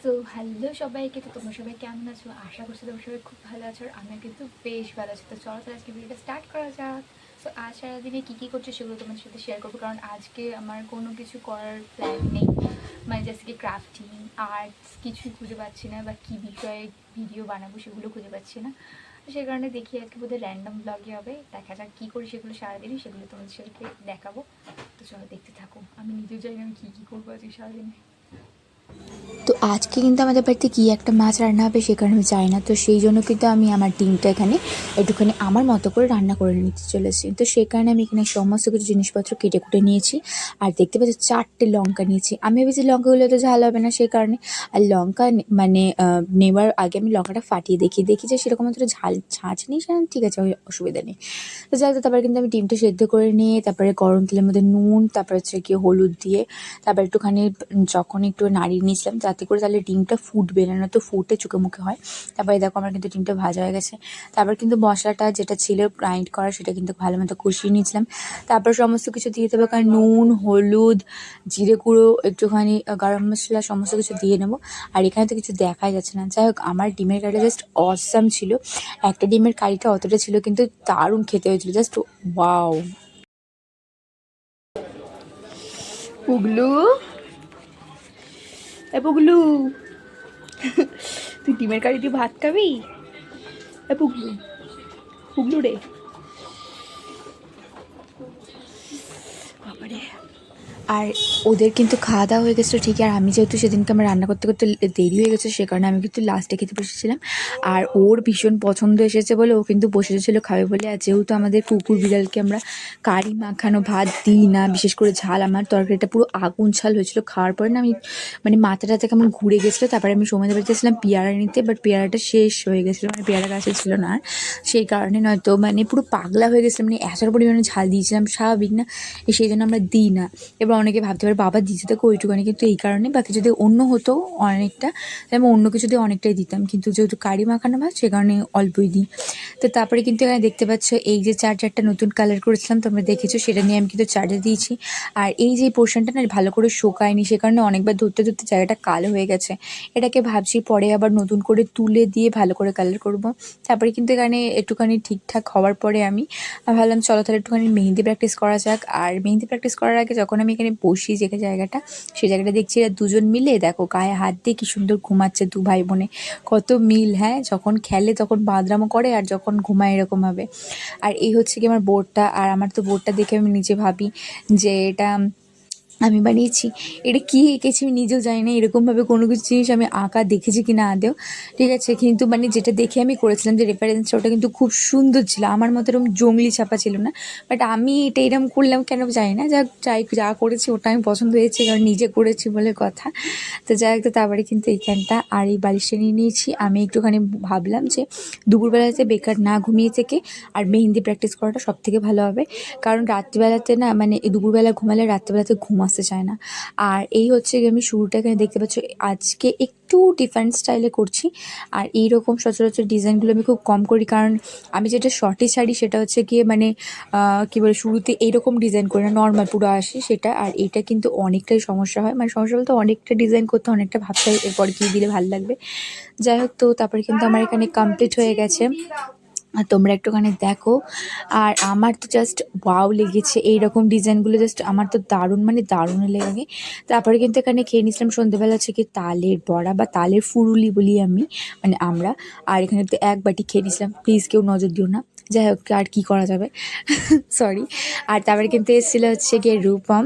So hello সবাইকে, তো তোমরা সবাই কেমন আছো? আশা করছি তোমরা সবাই খুব ভালো আছো, আর আমি কিন্তু বেশ ভালো আছি। তো চলো তো আজকে ভিডিওটা স্টার্ট করা যাক। সো আজ সারাদিনে কী কী করছো সেগুলো তোমাদের সাথে শেয়ার করবো, কারণ আজকে আমার কোনো কিছু করার প্ল্যান নেই। মানে জাস্ট কি ক্রাফটিং, আর্টস কিছুই খুঁজে পাচ্ছি না, বা কী বিষয়ে ভিডিও বানাবো সেগুলো খুঁজে পাচ্ছি না। তো সেই কারণে দেখি আজকে বোধহয় র্যান্ডম ব্লগই হবে, দেখা যাক কী করি সেগুলো সারাদিনই, সেগুলো তোমাদের সাথে দেখাবো। তো চলো দেখতে থাকো, আমি নিজেও জানি না আমি কী কী করবো আজকে সারাদিনে। তো আজকে কিন্তু আমাদের বাড়িতে কী একটা মাছ রান্না হবে সে কারণে আমি জানি না। তো সেই জন্য কিন্তু আমি আমার ডিমটা এখানে একটুখানি আমার মতো করে রান্না করে নিতে চলেছি। তো সেই কারণে আমি এখানে সমস্ত কিছু জিনিসপত্র কেটে কুটে নিয়েছি। আর দেখতে পাচ্ছি 4টে লঙ্কা নিয়েছি। আমি ভেবেছি লঙ্কাগুলো তো ঝাল হবে না, সেই কারণে। আর লঙ্কা মানে নেওয়ার আগে আমি লঙ্কাটা ফাটিয়ে দেখি যে সেরকম অতটা ঝাঁঝ নেই, সেরকম ঠিক আছে, অসুবিধা নেই। তো যাই হোক, তারপরে কিন্তু আমি ডিমটা সেদ্ধ করে নিয়ে তারপরে গরম তেলের মধ্যে নুন, তারপরে হচ্ছে গিয়ে হলুদ দিয়ে তারপর একটুখানি যখন একটু নাড়িয়ে নিয়েছিলাম যাতে করে তাহলে ডিমটা ফুটবে না, তো ফুটে চোখে মুখে হয়। তারপরে দেখো আমার কিন্তু ডিমটা ভাজা হয়ে গেছে। তারপর কিন্তু মশলাটা যেটা ছিল গ্রাইন্ড করা সেটা কিন্তু ভালো মতো কষিয়ে নিয়েছিলাম। তারপর সমস্ত কিছু দিয়ে দেবো, কারণ নুন, হলুদ, জিরে গুঁড়ো, একটুখানি গরম মশলা সমস্ত কিছু দিয়ে নেবো। আর এখানে তো কিছু দেখাই যাচ্ছে না। যাই হোক, আমার ডিমের কারিটা জাস্ট অসাম ছিল। একটা ডিমের কারিটা অতটা ছিল কিন্তু দারুণ খেতে হয়েছিল, জাস্ট ওয়াও। পুগলু, এ পুগলু, তুই ডিমের কারি দিয়ে ভাত খাবি? এ পুগলু, পুগলু রে, বাবারে। আর ওদের কিন্তু খাওয়া দাওয়া হয়ে গেছিলো ঠিকই। আর আমি যেহেতু সেদিনকে আমার রান্না করতে করতে দেরি হয়ে গেছে, সে কারণে আমি কিন্তু লাস্টে খেতে বসেছিলাম। আর ওর ভীষণ পছন্দ এসেছে বলে ও কিন্তু বসেছিল খাবে বলে। আর যেহেতু আমাদের কুকুর বিড়ালকে আমরা কারি মাখানো ভাত দিই না, বিশেষ করে ঝাল, আমার তরকারিটা পুরো আগুন ঝাল হয়েছিল। খাওয়ার পরে না আমি মানে মাথাটা কেমন ঘুরে গেছিলো। তারপরে আমি সময় বাড়িতে এসেছিলাম পেয়ারা নিতে, বাট পেয়ারাটা শেষ হয়ে গেছিলো, মানে পেয়ারা গাছে ছিল না। আর সেই কারণে নয়তো মানে পুরো পাগলা হয়ে গেছিলাম, মানে এতটা পরিমাণে ঝাল দিয়েছিলাম, স্বাভাবিক না, সেই জন্য আমরা দিই না। এবার অনেকে ভাবতে পারে বাবা দিতে থাকো ওইটুখানি, কিন্তু এই কারণে। বাকি যদি অন্য হতো অনেকটা, আমি অন্য কিছু দিয়ে অনেকটাই দিতাম, কিন্তু যেহেতু কারি মাখানো ভাত সে কারণে অল্পই দিই। তো তারপরে কিন্তু এখানে দেখতে পাচ্ছ এই যে চার্জারটা নতুন কালার করেছিলাম তোমরা দেখেছো, সেটা নিয়ে আমি কিন্তু চার্জার দিয়েছি। আর এই যে পোর্শনটা না ভালো করে শোকায়নি, সে কারণে অনেকবার ধরতে ধরতে জায়গাটা কালো হয়ে গেছে। এটাকে ভাবছি পরে আবার নতুন করে তুলে দিয়ে ভালো করে কালার করব। তারপরে কিন্তু এখানে একটুখানি ঠিকঠাক হওয়ার পরে আমি ভাবলাম চলো তাহলে একটুখানি মেহেন্দি প্র্যাকটিস করা যাক। আর মেহেন্দি প্র্যাকটিস করার আগে যখন আমি এখানে বসি যে জায়গাটা, সেই জায়গাটা দেখছি এরা দুজন মিলে দেখো গায়ে হাত দিয়ে কি সুন্দর ঘুমাচ্ছে, দু ভাই বোনে। কত মিল, হ্যাঁ, যখন খেলে তখন বাঁদরামো করে আর যখন ঘুমায় এরকম হবে। আর এই হচ্ছে কি আমার বোর্ডটা। আর আমার তো বোর্ডটা দেখে আমি নিজে ভাবি যে এটা আমি বানিয়েছি। এটা কী এঁকেছি আমি নিজেও জানি না, এরকমভাবে কোনো কিছু জিনিস আমি আঁকা দেখেছি কি না আদেও, ঠিক আছে। কিন্তু মানে যেটা দেখে আমি করেছিলাম যে রেফারেন্সটা, ওটা কিন্তু খুব সুন্দর ছিল, আমার মতো এরকম জংলি ছাপা ছিল না। বাট আমি এটা এরকম করলাম কেন জানি না, যা করেছি ওটা আমি পছন্দ হয়েছে, কারণ নিজে করেছি বলে কথা। তো যাই হোক, তো তারপরে কিন্তু এইখানটা আর এই বালিশটা নিয়ে নিয়েছি। আমি একটুখানি ভাবলাম যে দুপুরবেলাতে বেকার না ঘুমিয়ে থেকে আর মেহেন্দি প্র্যাকটিস করাটা সব থেকে ভালো হবে, কারণ রাত্রিবেলাতে না মানে দুপুরবেলা ঘুমালে রাত্রিবেলাতে ঘুম আসতে চায় না। আর এই হচ্ছে গিয়ে আমি শুরুটা এখানে দেখতে পাচ্ছ আজকে একটু ডিফারেন্ট স্টাইলে করছি। আর এইরকম সচরাচর ডিজাইনগুলো আমি খুব কম করি, কারণ আমি যেটা শর্টে ছাড়ি সেটা হচ্ছে গিয়ে মানে কী বলে শুরুতে এইরকম ডিজাইন করি না, নর্মাল পুরো আসে সেটা। আর এইটা কিন্তু অনেকটাই সমস্যা হয়, মানে সমস্যা বলতে অনেকটা ডিজাইন করতে অনেকটা ভাবতে হয় এরপরে কী দিলে ভালো লাগবে। যাই হোক, তো তারপরে কিন্তু আমার এখানে কমপ্লিট হয়ে গেছে। আর তোমরা একটুখানি দেখো। আর আমার তো জাস্ট ওয়াও লেগেছে এইরকম ডিজাইনগুলো, জাস্ট আমার তো দারুণ মানে দারুণ লেগে। তারপরে কিন্তু এখানে খেয়ে নিয়েছিলাম সন্ধ্যেবেলা হচ্ছে কি তালের বড়া বা তালের ফুরুলি বলি আমি, মানে আমরা। আর এখানে তো এক বাটি খেয়ে নিয়েছিলাম, প্লিজ কেউ নজর দিও না। যাই হোক, আর কী করা যাবে, সরি। আর তারপরে কিন্তু এসেছিলো হচ্ছে গিয়ে রূপম।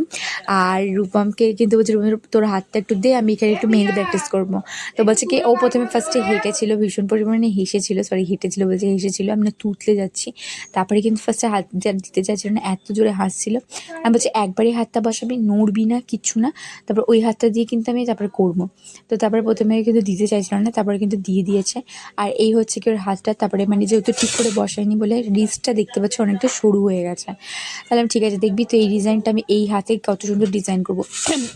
আর রূপমকে কিন্তু বলছে রূপম তোর হাতটা একটু দে, আমি এখানে একটু মেহেন্দি প্র্যাকটিস করবো। তো বলছে কি ও প্রথমে ফার্স্টে হেঁটেছিল, ভীষণ পরিমাণে হেসেছিল, সরি হেঁটেছিল বলছে হেসেছিল, আমি না তুতলে যাচ্ছি। তারপরে কিন্তু ফার্স্টে হাত দিতে চাইছিল না, এত জোরে হাসছিল। আমি বলছি একবারই হাতটা বসাবি, নড়বি না, কিচ্ছু না, তারপর ওই হাতটা দিয়ে কিন্তু আমি তারপরে করবো। তো তারপরে প্রথমে কিন্তু দিতে চাইছিল না, তারপরে কিন্তু দিয়ে দিয়েছে। আর এই হচ্ছে কি ওর হাতটা, তারপরে মানে যেহেতু ঠিক করে বসায়নি বলে রিস্টটা দেখতে পাচ্ছি অনেকটা সরু হয়ে গেছে। তাহলে আমি ঠিক আছে দেখবি তো এই ডিজাইনটা আমি এই হাতে কত সুন্দর ডিজাইন করবো।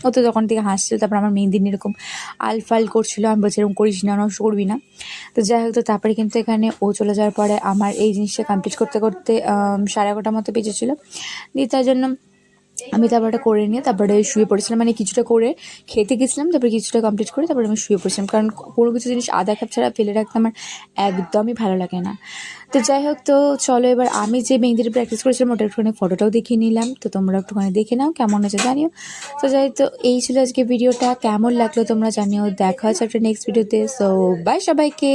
ও তো তখন থেকে হাসছিল, তারপর আমার মেহেন্দি নিয়ে এরকম আলফাল করছিল, আমি বলছি এরকম করিস না, নষ্ট করবি না। তো যাই হোক, তো তারপরে কিন্তু এখানে ও চলে যাওয়ার পরে আমার এই জিনিসটা কমপ্লিট করতে করতে 11:30 মতো বেজেছিলো। দিয়ে তার জন্য আমি তারপরে করে নিয়ে তারপরে শুয়ে পড়েছিলাম, মানে কিছুটা করে খেতে গেছিলাম, তারপরে কিছুটা কমপ্লিট করে তারপরে আমি শুয়ে পড়েছিলাম, কারণ কোনো কিছু জিনিস আধা কাপ ছাড়া ফেলে রাখতে আমার একদমই ভালো লাগে না। তো যাই হোক, তো চলো এবার আমি যে মেহেন্দিটা প্র্যাকটিস করেছিলাম ওটা একটুখানি ফটোটাও দেখিয়ে নিলাম, তো তোমরা একটুখানি দেখে নাও কেমন আছে জানিও। তো যাই, তো এই ছিল আজকে ভিডিওটা, কেমন লাগলো তোমরা জানিও। দেখা হচ্ছে একটা নেক্সট ভিডিওতে। সো বাই সবাইকে।